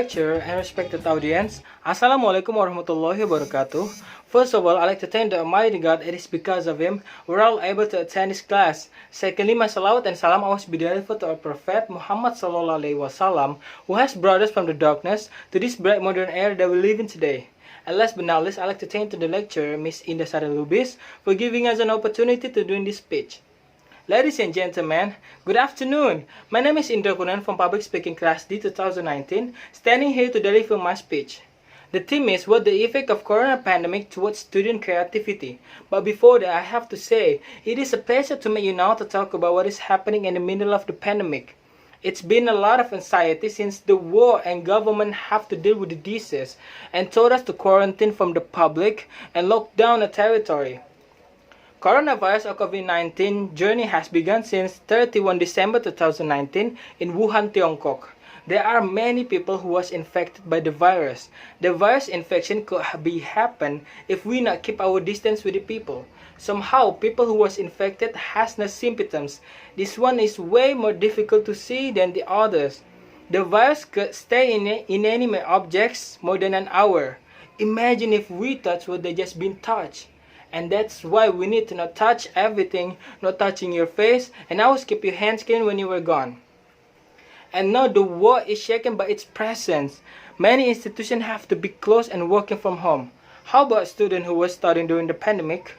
lecturer and respected audience, Assalamualaikum warahmatullahi wabarakatuh. First of all, I'd like to thank the Almighty God. It is because of Him we're all able to attend this class. Secondly, my salawat and salam always be delivered to our Prophet Muhammad sallallahu alaihi wasallam, who has brought us from the darkness to this bright modern era that we live in today. And last but not least, I'd like to thank to the lecturer, Miss Indra for giving us an opportunity to do this speech. Ladies and gentlemen, good afternoon. My name is Indra Kurniawan from Public Speaking Class D 2019, standing here to deliver my speech. The theme is what the effect of corona pandemic towards student creativity. But before that, I have to say, it is a pleasure to meet you now to talk about what is happening in the middle of the pandemic. It's been a lot of anxiety since the war and government have to deal with the disease and told us to quarantine from the public and lock down the territory. Coronavirus or COVID-19 journey has begun since 31 December 2019 in Wuhan, Tiongkok. There are many people who was infected by the virus. The virus infection could happen if we not keep our distance with the people. Somehow, people who was infected has no symptoms. This one is way more difficult to see than the others. The virus could stay in inanimate objects more than an hour. Imagine if we touch what they just been touched. And that's why we need to not touch everything, not touching your face, and always keep your hands clean when you were gone. And now the world is shaken by its presence. Many institutions have to be closed and working from home. How about students who were studying during the pandemic?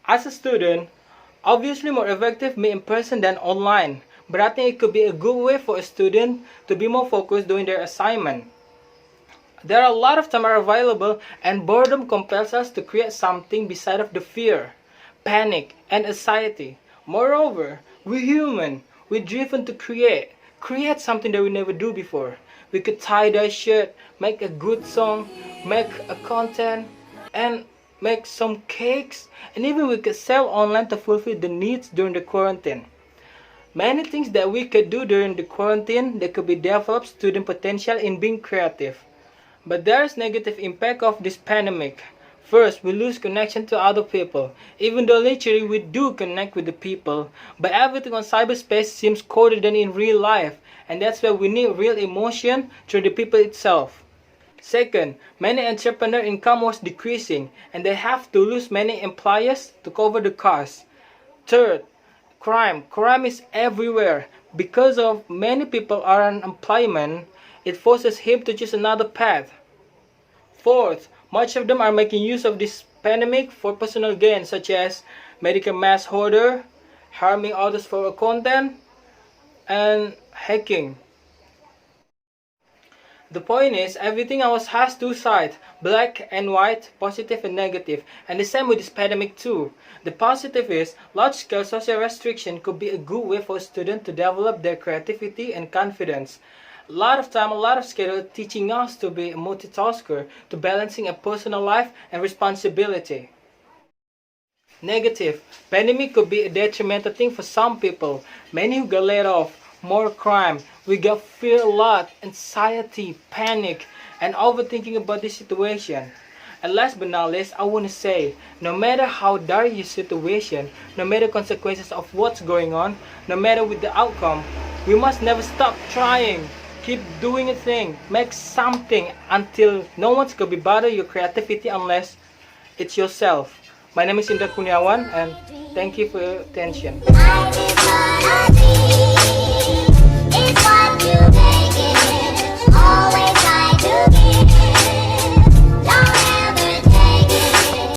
As a student, obviously more effective me in person than online, but I think it could be a good way for a student to be more focused during their assignment. There are a lot of time available, and boredom compels us to create something beside of the fear, panic, and anxiety. Moreover, we're human. We're driven to create something that we never do before. We could tie-dye shirt, make a good song, make a content, and make some cakes, and even we could sell online to fulfill the needs during the quarantine. Many things that we could do during the quarantine that could be developed student potential in being creative. But there is negative impact of this pandemic. First, we lose connection to other people. Even though literally we do connect with the people, but everything on cyberspace seems colder than in real life, and that's where we need real emotion through the people itself. Second, many entrepreneur income was decreasing, and they have to lose many employees to cover the cost. Third, crime is everywhere. Because of many people are unemployment, it forces him to choose another path. Fourth, much of them are making use of this pandemic for personal gain, such as medical mask hoarder, harming others for a content, and hacking. The point is, everything else has two sides, black and white, positive and negative, and the same with this pandemic too. The positive is, large-scale social restriction could be a good way for students to develop their creativity and confidence. A lot of time, a lot of schedule teaching us to be a multitasker, to balancing a personal life and responsibility. Negative, pandemic could be a detrimental thing for some people. Many who got laid off, more crime, we got fear a lot, anxiety, panic, and overthinking about this situation. And last but not least, I want to say, no matter how dark your situation, no matter consequences of what's going on, no matter with the outcome, we must never stop trying. Keep doing a thing, make something until no one's gonna be bother your creativity unless it's yourself. My name is Indra Kurniawan, and thank you for your attention.